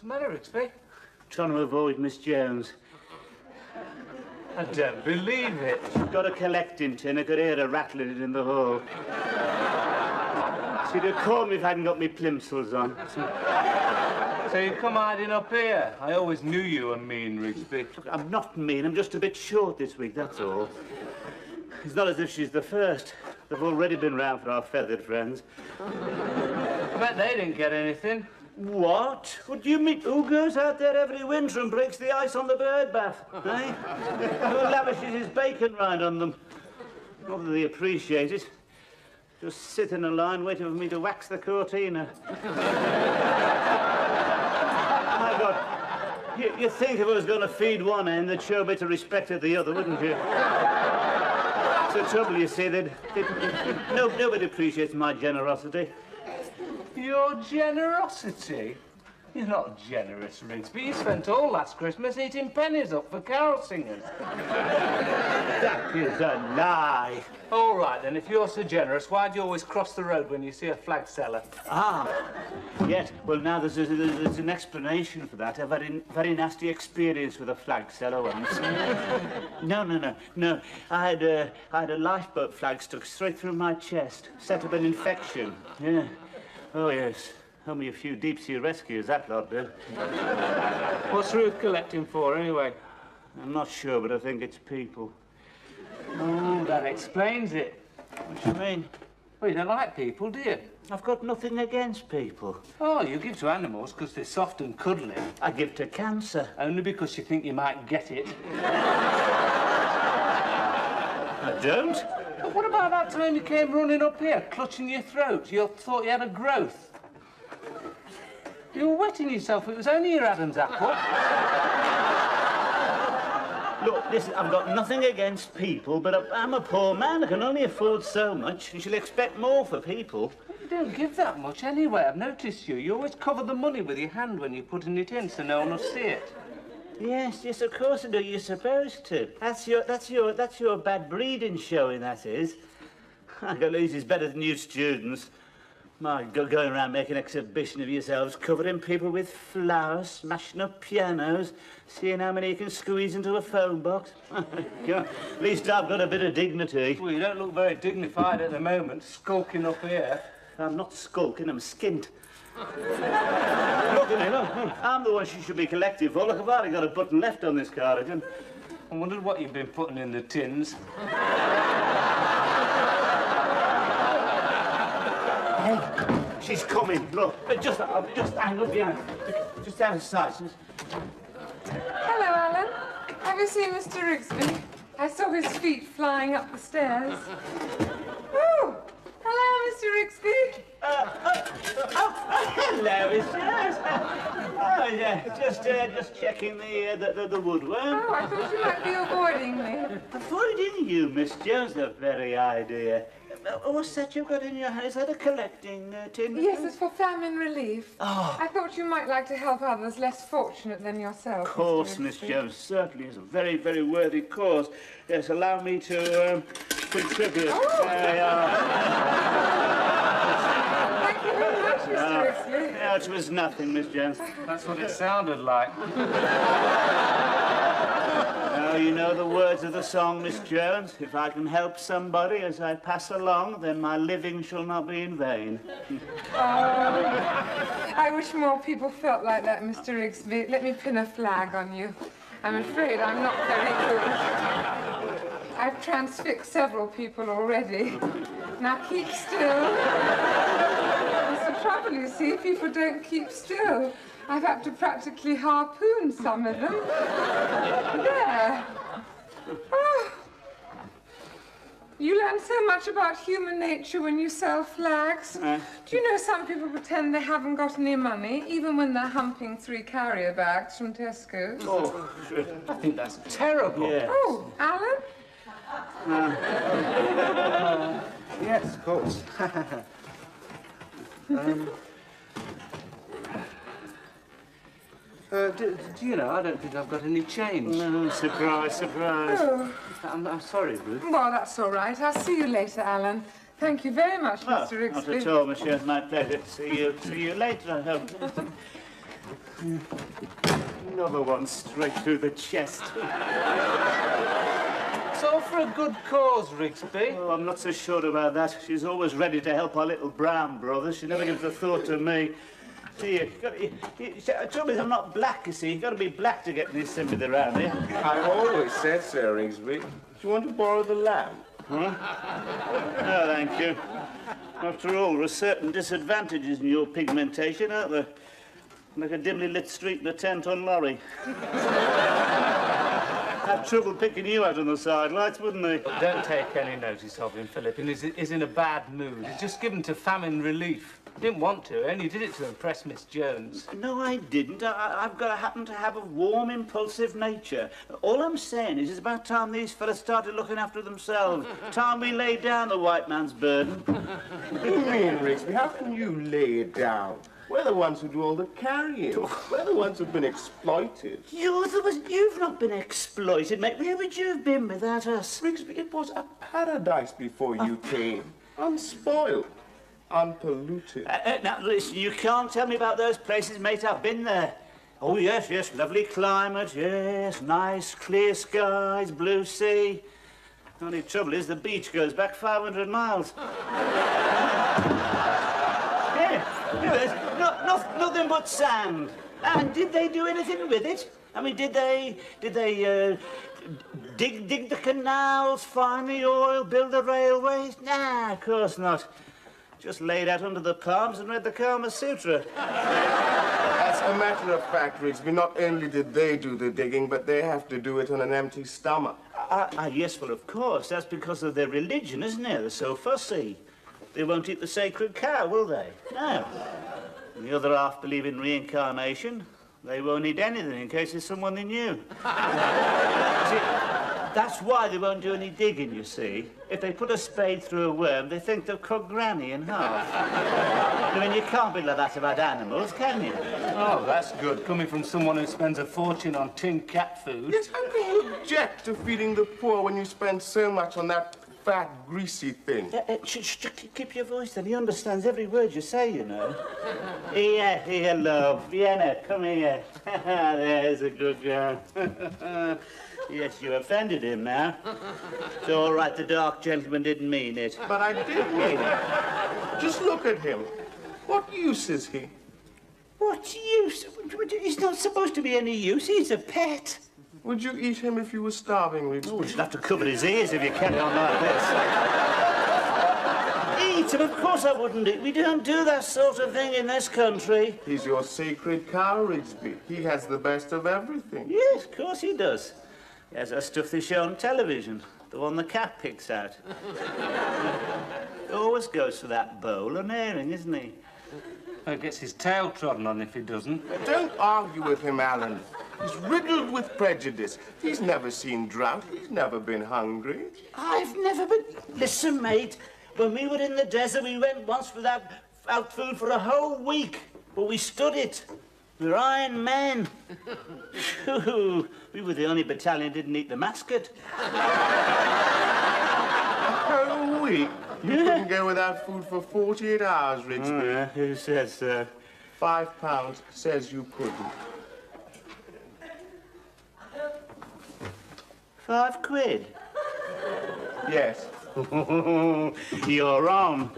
the matter, Rigsby? Trying to avoid Miss Jones. I don't believe it. She's got a collecting tin. I could hear her rattling it in the hall. She'd have caught me if I hadn't got me plimsolls on. So you come hiding up here? I always knew you were mean, Rigsby. Look, I'm not mean. I'm just a bit short this week, that's all. It's not as if she's the first. They've already been round for our feathered friends. I bet they didn't get anything. What? What do you mean? Who goes out there every winter and breaks the ice on the bird bath, eh? Who lavishes his bacon rind on them? Not that they appreciate it. Just sit in a line waiting for me to wax the cortina. My God. You'd think if I was going to feed one end, they'd show a bit of respect to the other, wouldn't you? It's the trouble, you see, nobody appreciates my generosity. Your generosity? You're not generous, Rigsby. You spent all last Christmas eating pennies up for carol singers. That is a lie. All right, then, if you're so generous, why do you always cross the road when you see a flag seller? Ah, yes. Well, now there's an explanation for that. A very nasty experience with a flag seller once. No. I had a lifeboat flag stuck straight through my chest. Set up an infection. Yeah. Oh, yes. Only a few deep-sea rescues, that lot did. What's Ruth collecting for, anyway? I'm not sure, but I think it's people. Oh, that explains it. What do you mean? Well, you don't like people, do you? I've got nothing against people. Oh, you give to animals because they're soft and cuddly. I give to cancer. Only because you think you might get it. I don't. But what about that time you came running up here, clutching your throat? You thought you had a growth. You were wetting yourself. It was only your Adam's apple. Look, listen, I've got nothing against people, but I'm a poor man. I can only afford so much. You should expect more for people. You don't give that much anyway. I've noticed you. You always cover the money with your hand when you're putting it in so no one will see it. Yes, of course I do. You're supposed to. That's your bad breeding showing, that is. Galese is better than you students. My God, going around making an exhibition of yourselves, covering people with flowers, smashing up pianos, seeing how many you can squeeze into a phone box. At least I've got a bit of dignity. Well, you don't look very dignified at the moment, skulking up here. I'm not skulking, I'm skint. Look at me, look. I'm the one she should be collecting for. Look, I've hardly got a button left on this cardigan. I wondered what you've been putting in the tins. Hey, she's coming. Look, just hang up behind. Just out of sight. Hello, Alan. Have you seen Mr. Rigsby? I saw his feet flying up the stairs. Oh, hello, Mr. Rigsby. Hello, Miss Jones. Oh, yeah, just checking the woodwork. Oh, I thought you might be avoiding me. Avoiding you, Miss Jones, the very idea. What's that you've got in your hand? Is that a collecting tin? Yes, it's for famine relief. Oh. I thought you might like to help others less fortunate than yourself. Of course, Miss Jones, certainly is a very, very worthy cause. Yes, allow me to contribute. Oh. There you are. Thank you very much, Mr. Rigsby. No, it was nothing, Miss Jones. That's what it sounded like. Now, you know the words of the song, Miss Jones. If I can help somebody as I pass along, then my living shall not be in vain. Oh, I wish more people felt like that, Mr. Rigsby. Let me pin a flag on you. I'm afraid I'm not very good. I've transfixed several people already. Now keep still. That's the trouble, you see. People don't keep still. I've had to practically harpoon some of them. There. Oh. You learn so much about human nature when you sell flags. Do you know some people pretend they haven't got any money, even when they're humping 3 carrier bags from Tesco's? Oh, I think that's terrible. yes. Oh, Alan? Yes, of course. Do you know, I don't think I've got any change. No, surprise. Oh. I'm sorry, Ruth. Well, that's all right. I'll see you later, Alan. Thank you very much, Mr. Rigsby. Not at all, monsieur. My pleasure. See you later, I hope. Another one straight through the chest. It's all for a good cause, Rigsby. Oh, I'm not so sure about that. She's always ready to help our little brown brother. She never gives a thought to me. See, the trouble is I'm not black, you see. You've got to be black to get any sympathy around here. I always said so, Rigsby. Do you want to borrow the lamp? Huh? No, thank you. After all, there are certain disadvantages in your pigmentation, aren't there? Like a dimly lit street in a 10-ton lorry. Have trouble picking you out on the sidelights, wouldn't they? Don't take any notice of him, Philip. He's in a bad mood. He's just given to famine relief. He didn't want to, and he did it to impress Miss Jones. No, I didn't. I've got to happen to have a warm, impulsive nature. All I'm saying is it's about time these fellas started looking after themselves. Time we laid down the white man's burden. What do you mean, Rigsby? How can you lay it down? We're the ones who do all the carrying. We're the ones who've been exploited. You're the ones... You've not been exploited, mate. Where would you have been without us? Rigsby, it was a paradise before you came. Unspoiled. Unpolluted. Now, listen, you can't tell me about those places, mate. I've been there. Oh, yes, yes, lovely climate, yes, nice, clear skies, blue sea. The only trouble is the beach goes back 500 miles. Nothing but sand. And did they do anything with it? I mean, did they dig the canals, find the oil, build the railways? Nah, of course not. Just laid out under the palms and read the Kama Sutra. As a matter of fact, Rigsby, not only did they do the digging, but they have to do it on an empty stomach. Yes, well, of course. That's because of their religion, isn't it? They're so fussy. They won't eat the sacred cow, will they? No. And the other half believe in reincarnation. They won't eat anything in case there's someone they knew. See, that's why they won't do any digging, you see. If they put a spade through a worm, they think they've cut Granny in half. I mean, you can't be like that about animals, can you? Oh, that's good, coming from someone who spends a fortune on tinned cat food. Yes, how can you object to feeding the poor when you spend so much on that fat, greasy thing? Keep your voice then. He understands every word you say, you know. Here, love. Vienna, come here. There's a good girl. Yes, you offended him now. It's all right, the dark gentleman didn't mean it. But I did mean it. Just look at him. What use is he? What use? He's not supposed to be any use. He's a pet. Would you eat him if you were starving, Rigsby? Oh, you'd have to cover his ears if you carry on like this. Eat him? Of course I wouldn't eat. We don't do that sort of thing in this country. He's your sacred cow, Rigsby. He has the best of everything. Yes, of course he does. He has that stuff they show on television, the one the cat picks out. He always goes for that bowl and herring, isn't he? Well, he gets his tail trodden on if he doesn't. Don't argue with him, Alan. He's riddled with prejudice. He's never seen drought. He's never been hungry. I've never been... Listen, mate, when we were in the desert, we went once without food for a whole week, but we stood it. We're Iron Men. We were the only battalion that didn't eat the mascot. A whole week? You couldn't go without food for 48 hours, Rigsby. Oh, yeah? Who says so? £5 says you couldn't. £5? Yes. You're on.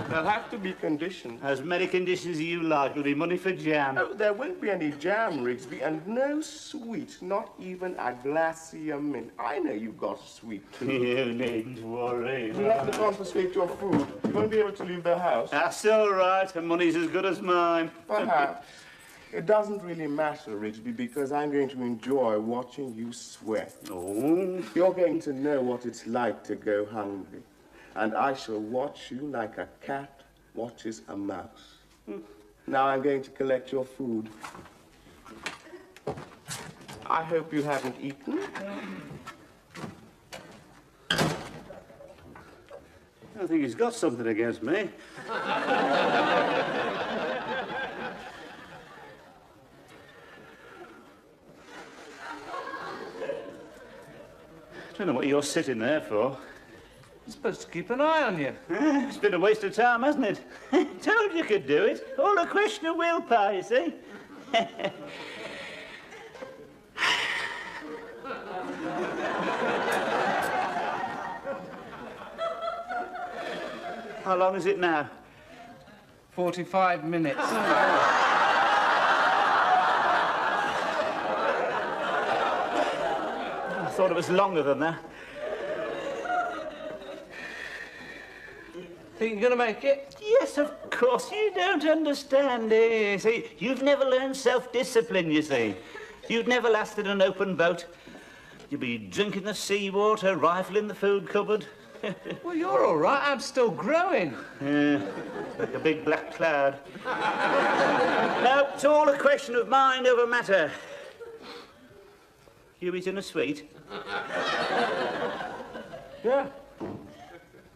There'll have to be conditions. As many conditions as you like. It'll be money for jam. Oh, there won't be any jam, Rigsby, and no sweet, not even a glacier mint. I know you've got sweet too. You needn't worry. We'll have to confiscate your food. You won't be able to leave the house. That's all right. The money's as good as mine. Perhaps. It doesn't really matter, Rigsby, because I'm going to enjoy watching you sweat. Oh. You're going to know what it's like to go hungry. And I shall watch you like a cat watches a mouse. Now I'm going to collect your food. I hope you haven't eaten. I think he's got something against me. I don't know what you're sitting there for. He's supposed to keep an eye on you. It's been a waste of time, hasn't it? Told you could do it. All a question of willpower, you see. How long is it now? 45 minutes. I thought it was longer than that. Think you're going to make it? Yes, of course. You don't understand, eh? See, you've never learned self-discipline, you see. You'd never lasted an open boat. You'd be drinking the seawater, rifling the food cupboard. Well, you're all right. I'm still growing. Yeah, like a big black cloud. No, it's all a question of mind over matter. You eating a sweet? Yeah.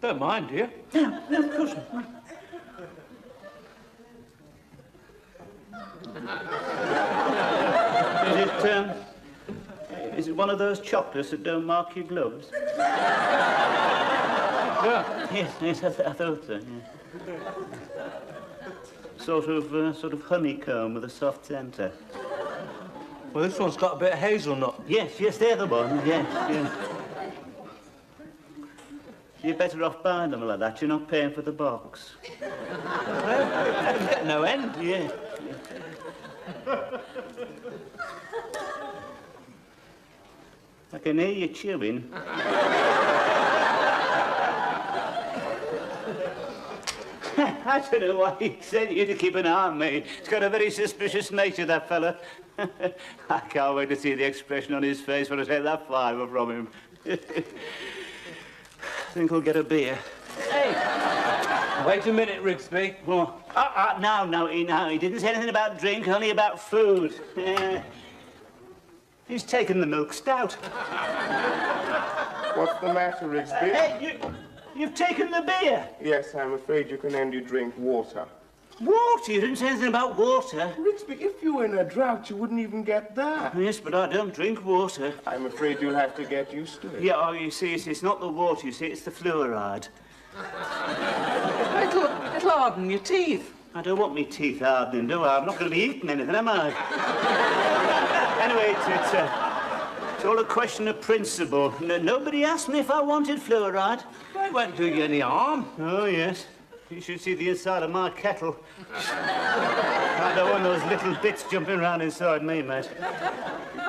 Don't mind, do you? No, of course not. Is it one of those chocolates that don't mark your gloves? Yeah. Yes, I thought so, yeah. Sort of honeycomb with a soft centre. Well, this one's got a bit of hazelnut. Yes, they're the one, yes. You're better off buying them like that. You're not paying for the box. I get no end. Yeah. I can hear you chewing. I don't know why he sent you to keep an eye on me. He's got a very suspicious nature, that fella. I can't wait to see the expression on his face when I take that fiver from him. I think I'll get a beer. Hey! Wait a minute, Rigsby. Oh, no, he didn't say anything about drink, only about food. He's taken the milk stout. What's the matter, Rigsby? Hey, you've taken the beer. Yes, I'm afraid you can only drink water. Water? You didn't say anything about water. Rigsby, if you were in a drought, you wouldn't even get that. Yes, but I don't drink water. I'm afraid you'll have to get used to it. Yeah, oh, you see, it's not the water, you see, it's the fluoride. It'll harden your teeth. I don't want me teeth hardening, do I? I'm not going to be eating anything, am I? Anyway, it's all a question of principle. Nobody asked me if I wanted fluoride. It won't do you any harm. Oh, yes. You should see the inside of my kettle. I don't want those little bits jumping around inside me, mate.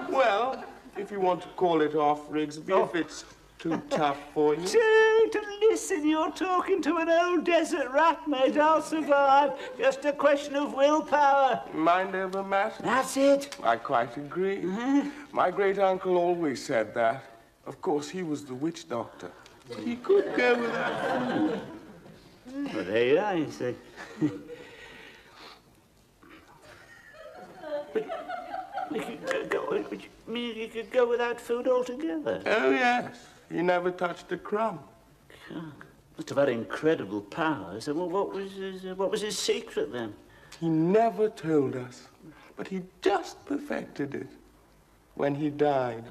Well, if you want to call it off, Rigsby, if it's too tough for you. To listen, you're talking to an old desert rat, mate. I'll survive. Just a question of willpower. Mind over matter? That's it. I quite agree. My great-uncle always said that. Of course, he was the witch doctor. He could go without food. Well, there you are, you see. But you could go without food altogether. Oh, yes. He never touched a crumb. God, must have had incredible powers. Well, what was his secret then? He never told us, but he just perfected it when he died.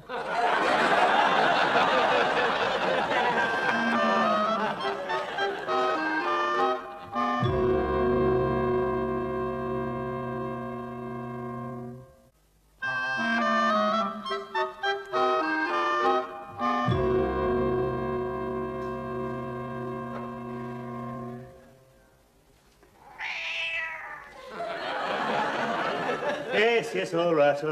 Yes, all right.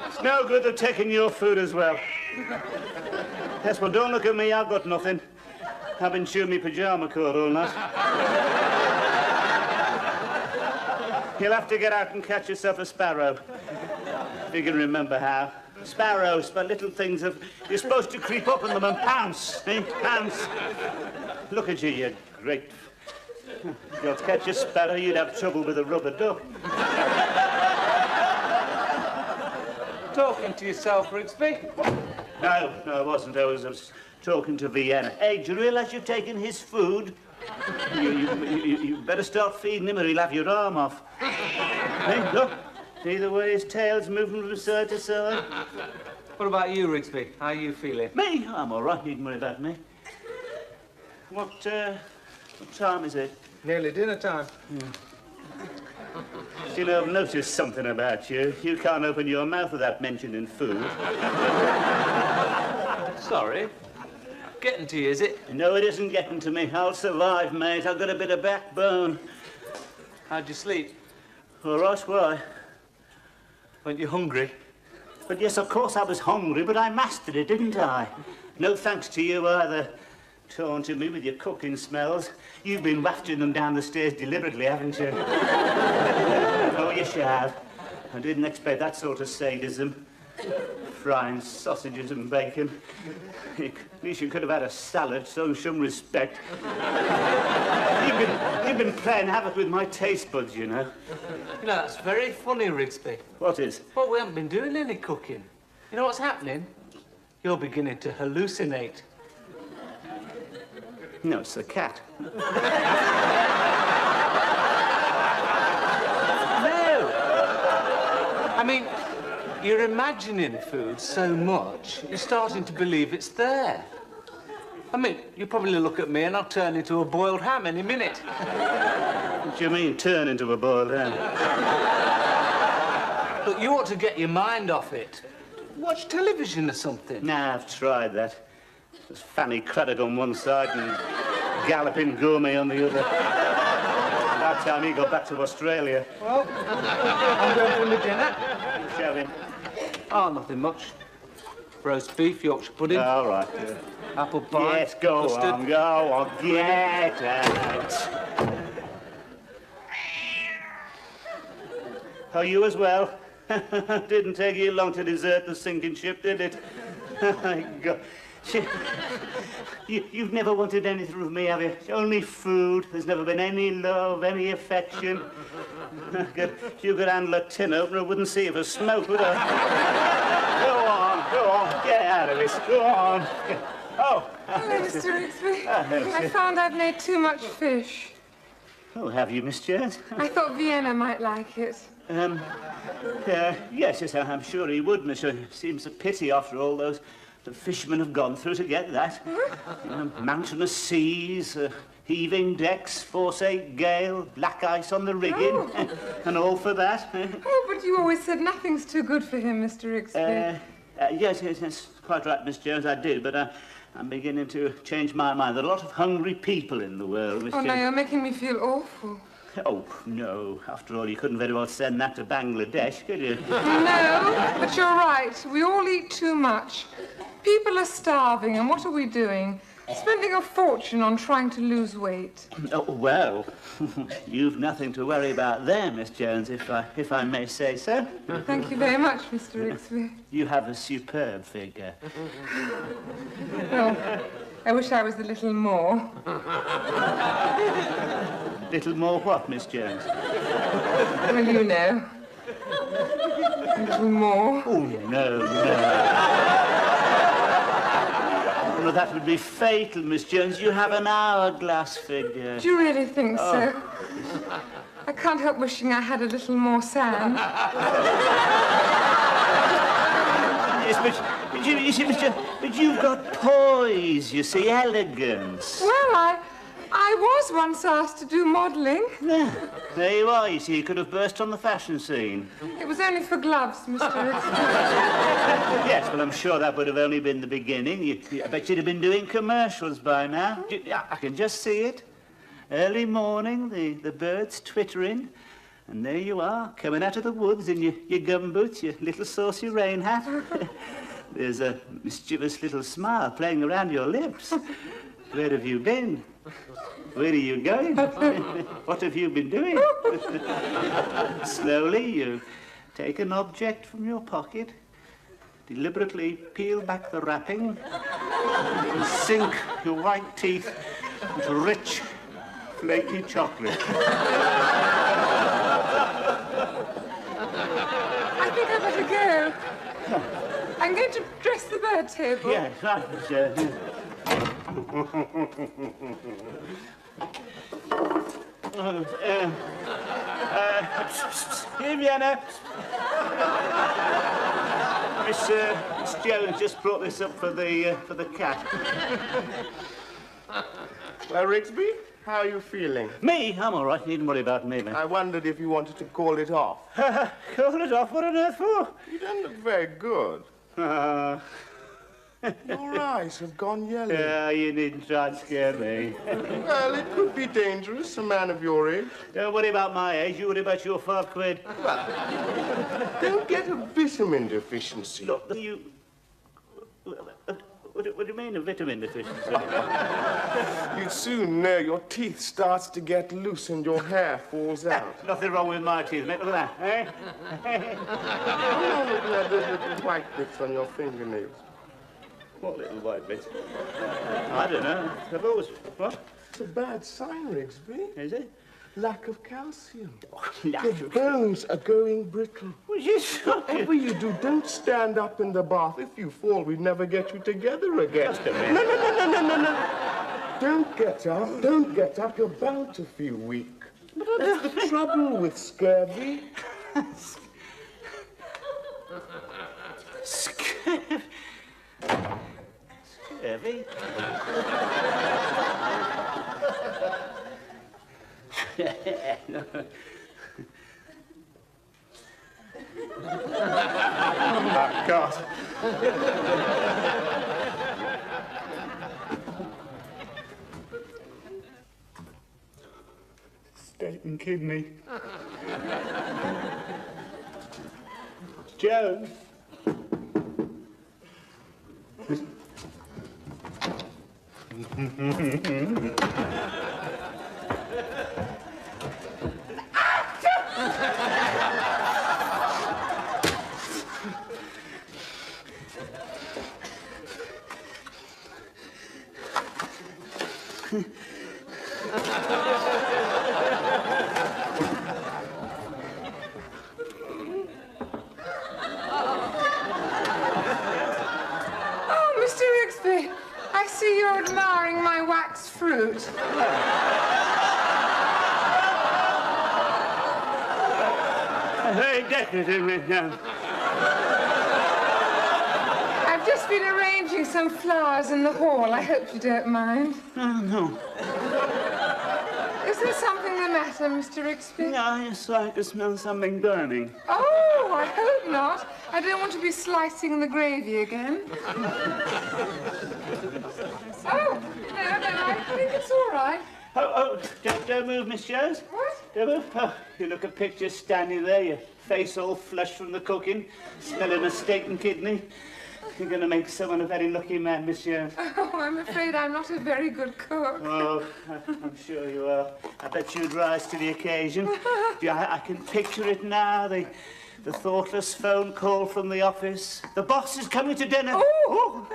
It's no good they're taking your food as well. Yes, well, don't look at me, I've got nothing. I've been chewing my pyjama cord all night. You'll have to get out and catch yourself a sparrow. If you can remember how. Sparrows, but little things of... You're supposed to creep up on them and pounce, eh? Pounce. Look at you great... If you'd catch a sparrow, you'd have trouble with a rubber duck. Talking to yourself, Rigsby. No, I wasn't. I was talking to Vienna. Hey, do you realise you've taken his food? You better start feeding him or he'll have your arm off. Hey, look. See the way his tail's moving from side to side? What about you, Rigsby? How are you feeling? Me? I'm all right. Needn't worry about me. What time is it? Nearly dinner time. You know, I've noticed something about you. You can't open your mouth without mentioning food. Sorry. Getting to you, is it? No, it isn't getting to me. I'll survive, mate. I've got a bit of backbone. How'd you sleep? All right, why? Weren't you hungry? But yes, of course I was hungry, but I mastered it, didn't I? No thanks to you either. Taunting me with your cooking smells. You've been wafting them down the stairs deliberately, haven't you? Oh, yes, you have. I didn't expect that sort of sadism. Frying sausages and bacon. At least you could have had a salad, show some respect. You've been playing havoc with my taste buds, you know. You know, that's very funny, Rigsby. What is? Well, we haven't been doing any cooking. You know what's happening? You're beginning to hallucinate. No, it's the cat. No! I mean, you're imagining food so much, you're starting to believe it's there. I mean, you probably look at me and I'll turn into a boiled ham any minute. What do you mean, turn into a boiled ham? Look, you ought to get your mind off it. Watch television or something. Nah, I've tried that. There's Fanny Craddock on one side and Galloping Gourmet on the other. By the time he got back to Australia. Well, I'm going for my dinner. Show him. Oh, nothing much. Roast beef, Yorkshire pudding. All right. Apple pie. Yes, go custard. on, get out. Oh, you as well? Didn't take you long to desert the sinking ship, did it? God. You've never wanted anything from me, have you? Only food. There's never been any love, any affection. If you could handle a tin opener, I wouldn't see if a smoke would I? Go on, get out of this, go on. Oh. Hello, Mr. Rigsby. I found I've made too much fish. Oh, have you, Miss Jones? I thought Vienna might like it. Yes, I'm sure he would, Miss Jones. Seems a pity after all those the fishermen have gone through to get that. Mountainous seas, heaving decks, foresight gale, black ice on the rigging, and all for that. Oh, but you always said nothing's too good for him, Mr. Rigsby. Yes, quite right, Miss Jones, I did, but I'm beginning to change my mind. There are a lot of hungry people in the world, Miss Oh, Jones. no, you're making me feel awful. Oh, no. After all, you couldn't very well send that to Bangladesh, could you? No, but you're right. We all eat too much. People are starving, and what are we doing? Spending a fortune on trying to lose weight. Oh, well, you've nothing to worry about there, Miss Jones, if I may say so. Thank you very much, Mr. Rigsby. You have a superb figure. Well, I wish I was a little more. Little more what, Miss Jones? Well, you know. A little more. Oh, no. Well, that would be fatal, Miss Jones. You have an hourglass figure. Do you really think so? I can't help wishing I had a little more sand. Yes, but you see, Miss Jones, but you've got poise, you see, elegance. Well, I was once asked to do modelling. There you are, you see, you could have burst on the fashion scene. It was only for gloves, Mr. Rigsby. Yes, well, I'm sure that would have only been the beginning. I bet you'd have been doing commercials by now. I can just see it. Early morning, the birds twittering, and there you are, coming out of the woods in your gumboots, your little saucy rain hat. There's a mischievous little smile playing around your lips. Where have you been? Where are you going? What have you been doing? Slowly, you take an object from your pocket, deliberately peel back the wrapping, and sink your white teeth into rich, flaky chocolate. I think I'd better go. I'm going to dress the bird table. Yes, right, sir. Here, Vienna. Miss Jones just brought this up for the cat. Well, Rigsby, How are you feeling? Me? I'm all right. Needn't worry about me, man. I wondered if you wanted to call it off. Call it off? What on earth for? You don't look very good. Your eyes have gone yellow. Yeah, you needn't try and scare me. Well, it could be dangerous, a man of your age. Don't worry about my age. You worry about your £5. Don't get a vitamin deficiency. Look, you... What do you mean, a vitamin deficiency? You'd soon know your teeth starts to get loose and your hair falls out. Nothing wrong with my teeth, mate. Look at that, eh? Oh, look at those little white bits on your fingernails. What little white bit? I don't know. I've always... What? It's a bad sign, Rigsby. Is it? Lack of calcium. Lack Your of... bones are going brittle. Well, you shocking. Whatever you do, don't stand up in the bath. If you fall, we'd never get you together again. Just a minute. No. Don't get up. Don't get up. You're bound to feel weak. That's the trouble with scurvy. Scurvy? Scurvy? Oh, God. Steak and kidney. Jones. Oh, Mr. Rigsby, I see you're admiring my wax fruit. Very decorative, Miss Jones. I've just been arranging some flowers in the hall. I hope you don't mind. No. Is there something the matter, Mr. Rigsby? Yeah, I just like to smell something burning. Oh, I hope not. I don't want to be slicing the gravy again. Oh, no, I think it's all right. Oh, don't move, Miss Jones. What? Don't move. Oh, you look a picture standing there, your face all flushed from the cooking, smelling a steak and kidney. You're going to make someone a very lucky man, Miss Jones. Oh, I'm afraid I'm not a very good cook. Oh, I'm sure you are. I bet you'd rise to the occasion. Yeah, I can picture it now, the thoughtless phone call from the office. The boss is coming to dinner. Oh!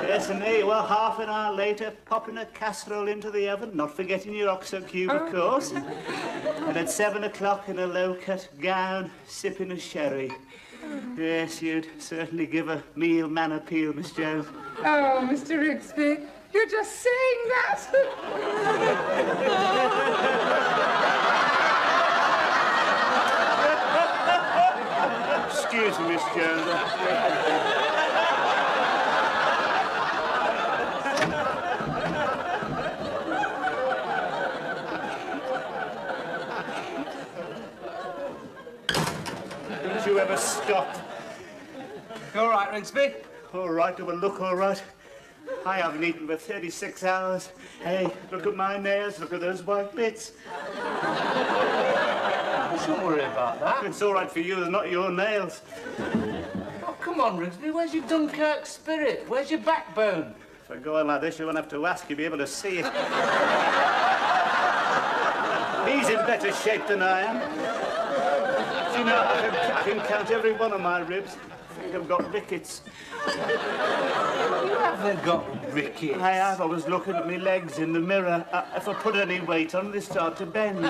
Yes, and there you are, half an hour later, popping a casserole into the oven, not forgetting your OXO cube, of course. And at 7 o'clock in a low-cut gown, sipping a sherry. Yes, you'd certainly give a meal man appeal, Miss Jones. Oh, Mr. Rigsby, you're just saying that. Excuse me, Miss Jones. Don't you ever stop. You all right, Rigsby? All right, it will look all right. I haven't eaten for 36 hours. Hey, look at my nails, look at those white bits. Don't worry about that. It's all right for you, they're not your nails. Oh, come on, Rigsby. Where's your Dunkirk spirit? Where's your backbone? If I go on like this, you won't have to ask, you'll be able to see it. He's in better shape than I am. Do you know, I can count every one of my ribs. I think I've got rickets. You haven't got rickets. I have. I was looking at my legs in the mirror. If I put any weight on, they start to bend.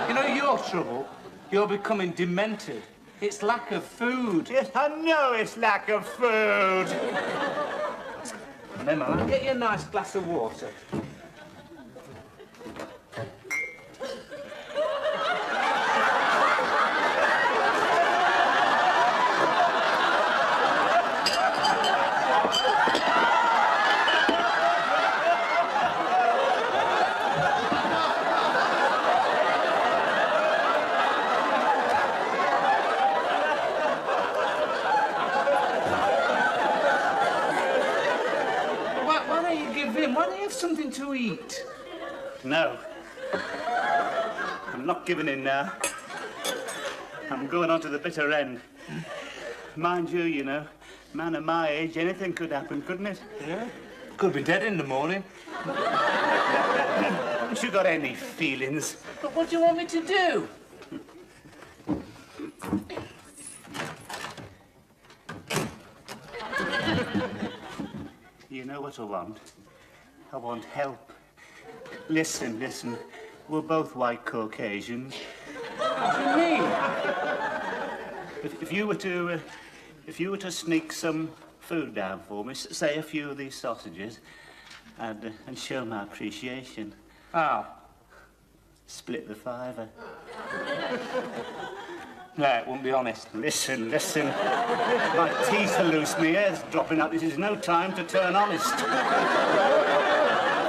You know your trouble? You're becoming demented. It's lack of food. Yes, I know it's lack of food. Never mind. Get you a nice glass of water. something to eat? No. I'm not giving in now. I'm going on to the bitter end. Mind you, you know, man of my age, anything could happen, couldn't it? Yeah. Could be dead in the morning. Haven't you got any feelings? But what do you want me to do? You know what I want? I want help. Listen, listen. We're both white Caucasians. What do you mean? If you were to sneak some food down for me, say a few of these sausages, and show my appreciation. How? Split the fiver. No, it wouldn't be honest. Listen, listen. My teeth are loose, my hair's dropping out. This is no time to turn honest.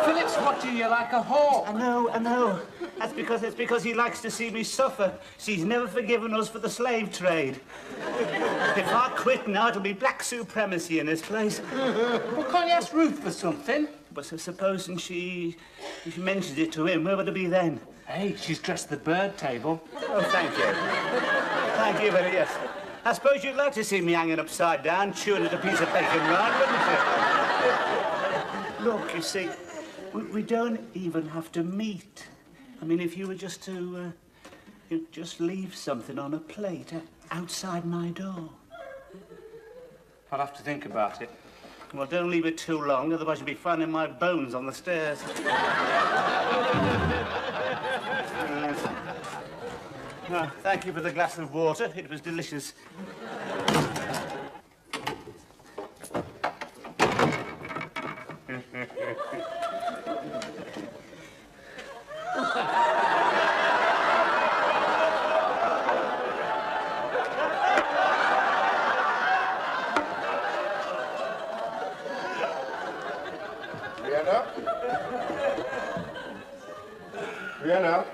Philip's watching you like a hawk. I know. That's because he likes to see me suffer. He's never forgiven us for the slave trade. If I quit now, it'll be black supremacy in this place. Well, can't you ask Ruth for something? But supposing she mentions it to him, where would it be then? Hey, she's dressed the bird table. Oh, thank you. Thank you very much. I suppose you'd like to see me hanging upside down, chewing at a piece of bacon rind, wouldn't you? Look, you see, we don't even have to meet. I mean, if you were just to just leave something on a plate outside my door. I'll have to think about it. Well, don't leave it too long, otherwise you'll be finding my bones on the stairs. Thank you for the glass of water. It was delicious. Vienna? Vienna?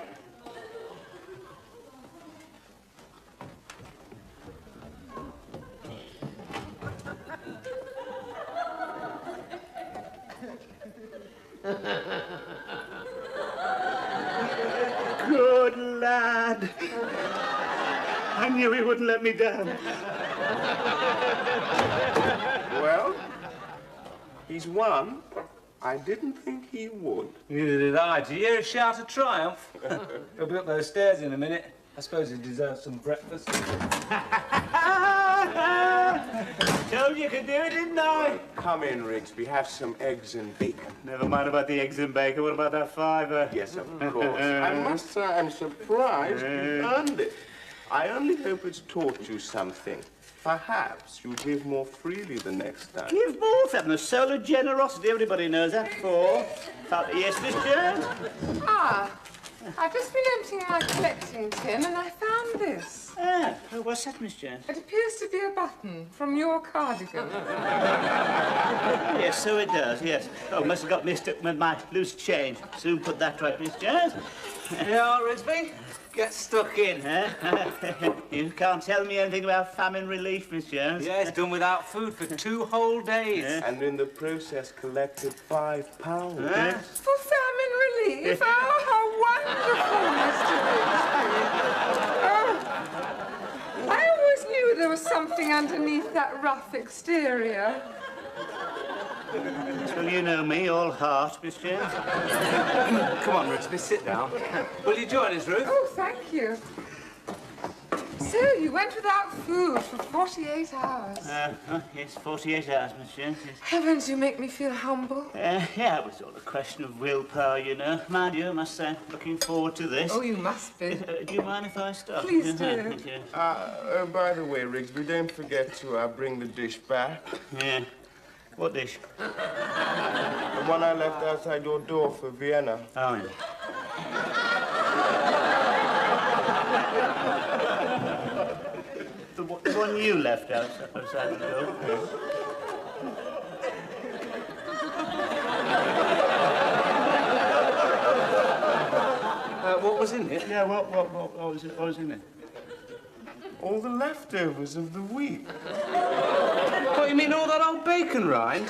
Good lad. I knew he wouldn't let me down. Well, he's won. I didn't think he would. Neither did I. Did you hear a shout of triumph? He'll be up those stairs in a minute. I suppose he deserves some breakfast. Told you could do it, didn't I? Come in, Rigsby. Have some eggs and bacon. Never mind about the eggs and bacon. What about that fiver? Yes, of course. I must say I'm surprised you earned it. I only hope it's taught you something. Perhaps you'll give more freely the next time. Give more, having a soul of generosity. Everybody knows that. Yes, Miss Jones? Ah, I've just been emptying my collecting tin and I found this. Ah, what's that, Miss Jones? It appears to be a button from your cardigan. Yes, so it does, yes. Oh, must have got mixed up with my loose change. Soon put that right, Miss Jones. Yeah, Risby? Get stuck in. You can't tell me anything about famine relief, Miss Jones. Yeah, it's done without food for 2 whole days. And in the process collected £5. For famine relief? Oh, how wonderful, Mr. Rigsby. Oh, I always knew there was something underneath that rough exterior. Well, you know me, all heart, Miss Jones. Come on, Risby, sit down. Will you join us, Ruth? Oh, thank you. So, you went without food for 48 hours. Yes, 48 hours, Miss Jones. Yes. Heavens, you make me feel humble. Yeah, it was all a question of willpower, you know. Mind you, I must say, looking forward to this. Oh, you must be. Do you mind if I start? Please do. Thank you. By the way, Rigsby, don't forget to bring the dish back. Yeah. What dish? The one I left outside your door for Vienna. Oh, yeah. The one you left outside the door? What was in it? Yeah, what was in it? All the leftovers of the week. What, you mean all that old bacon rind?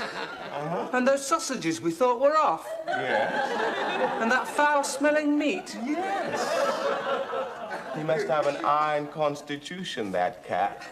I And those sausages we thought were off. Yes. And that foul-smelling meat. Yes. He must have an iron constitution, that cat.